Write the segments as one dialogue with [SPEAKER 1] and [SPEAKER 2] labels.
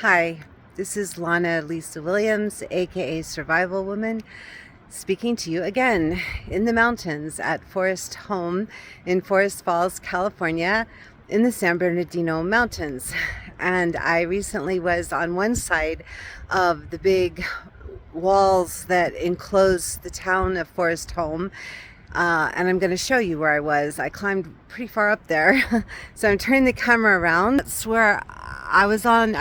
[SPEAKER 1] Hi, this is Lana Lisa Williams, aka Survival Woman, speaking to you again in the mountains at Forest Home in Forest Falls, California, in the San Bernardino Mountains. And I recently was on one side of the big walls that enclose the town of Forest Home. And I'm going to show you where I was. I climbed pretty far up there. So I'm turning the camera around. That's where I was on.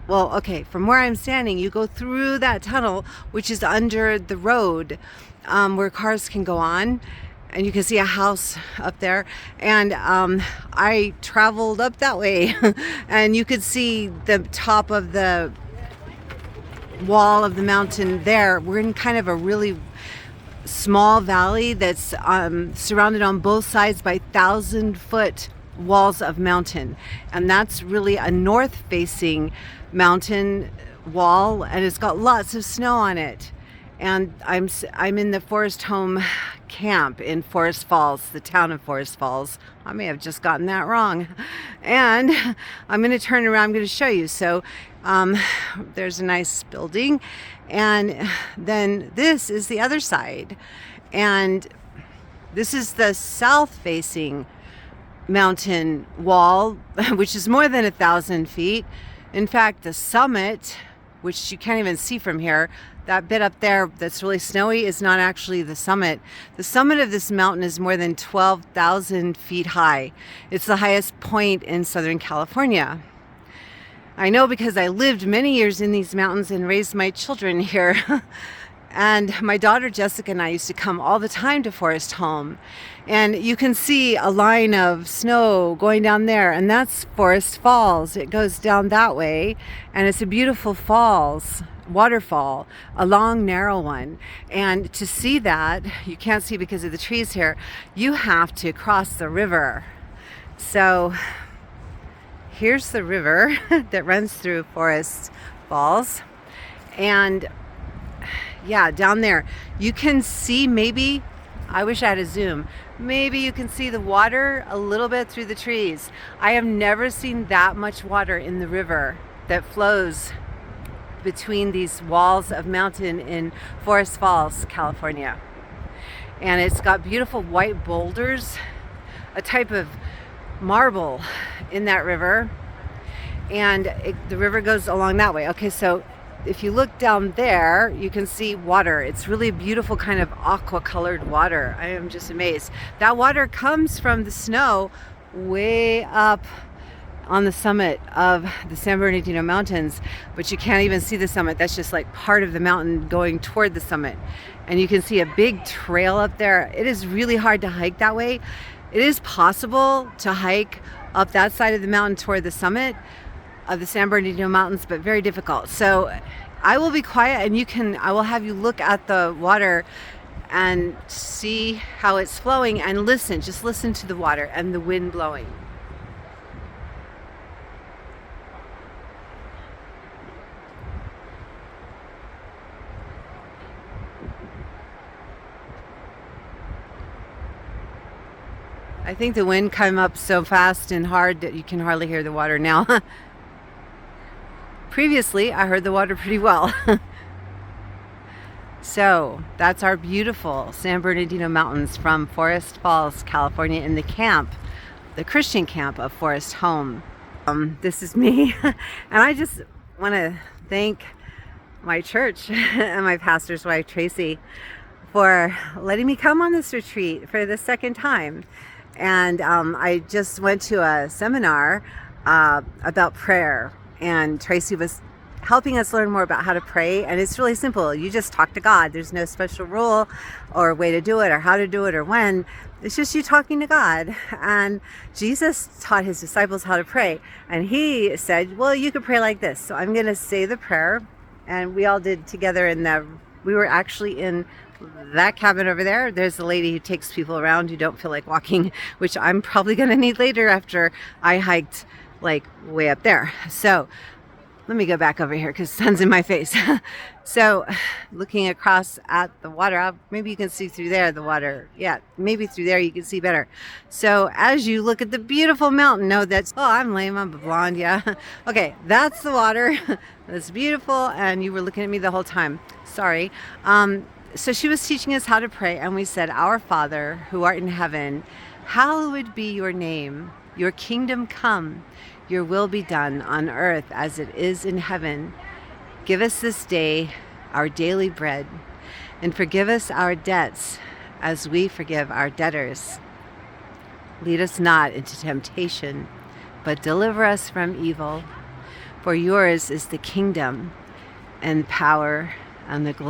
[SPEAKER 1] Well, okay, from where I'm standing, you go through that tunnel, which is under the road, where cars can go on. And you can see a house up there. And I traveled up that way. And you could see the top of the wall of the mountain there. We're in kind of a really small valley that's surrounded on both sides by 1,000-foot walls of mountain, and that's really a north-facing mountain wall, and it's got lots of snow on it. And I'm in the Forest Home camp in Forest Falls, the town of Forest Falls. I may have just gotten that wrong. And I'm going to turn around. I'm going to show you. So there's a nice building, and then this is the other side, and this is the south-facing mountain wall, which is more than 1,000 feet. In fact, the summit, which you can't even see from here, that bit up there that's really snowy, is not actually the summit. The summit of this mountain is more than 12,000 feet high. It's the highest point in Southern California. I know because I lived many years in these mountains and raised my children here. And my daughter Jessica and I used to come all the time to Forest Home. And you can see a line of snow going down there, and that's Forest Falls. It goes down that way, and it's a beautiful waterfall, a long, narrow one. And to see that, you can't see because of the trees here, you have to cross the river. So here's the river that runs through Forest Falls. And yeah, down there you can see, maybe, I wish I had a zoom, maybe you can see the water a little bit through the trees. I have never seen that much water in the river that flows between these walls of mountain in Forest Falls, California. And it's got beautiful white boulders, a type of marble in that river, and the river goes along that way. Okay, so if you look down there, you can see water. It's really a beautiful kind of aqua colored water. I am just amazed. That water comes from the snow way up on the summit of the San Bernardino Mountains, but you can't even see the summit. That's just like part of the mountain going toward the summit. And you can see a big trail up there. It is really hard to hike that way. It is possible to hike up that side of the mountain toward the summit of the San Bernardino Mountains, but very difficult. So I will be quiet, and I will have you look at the water and see how it's flowing, and just listen to the water and the wind blowing. I think the wind came up so fast and hard that you can hardly hear the water now. Previously, I heard the water pretty well. So that's our beautiful San Bernardino Mountains from Forest Falls, California, in the Christian camp of Forest Home. This is me. And I just want to thank my church and my pastor's wife, Tracy, for letting me come on this retreat for the second time. And I just went to a seminar about prayer, and Tracy was helping us learn more about how to pray. And it's really simple. You just talk to God. There's no special rule or way to do it or how to do it or when. It's just you talking to God. And Jesus taught his disciples how to pray. And he said, well, you could pray like this. So I'm going to say the prayer. And we all did together we were actually in that cabin over there. There's a lady who takes people around who don't feel like walking, which I'm probably going to need later after I hiked like way up there. So let me go back over here because the sun's in my face. So looking across at the water, maybe you can see through there the water. Yeah, maybe through there you can see better. So as you look at the beautiful mountain, know that's, oh, I'm lame, I'm blonde, yeah. Okay, that's the water. That's beautiful, and you were looking at me the whole time. Sorry. So she was teaching us how to pray, and we said, Our Father, who art in heaven, hallowed be your name. Your kingdom come. Your will be done on earth as it is in heaven. Give us this day our daily bread, and forgive us our debts as we forgive our debtors. Lead us not into temptation, but deliver us from evil. For yours is the kingdom and power and the glory.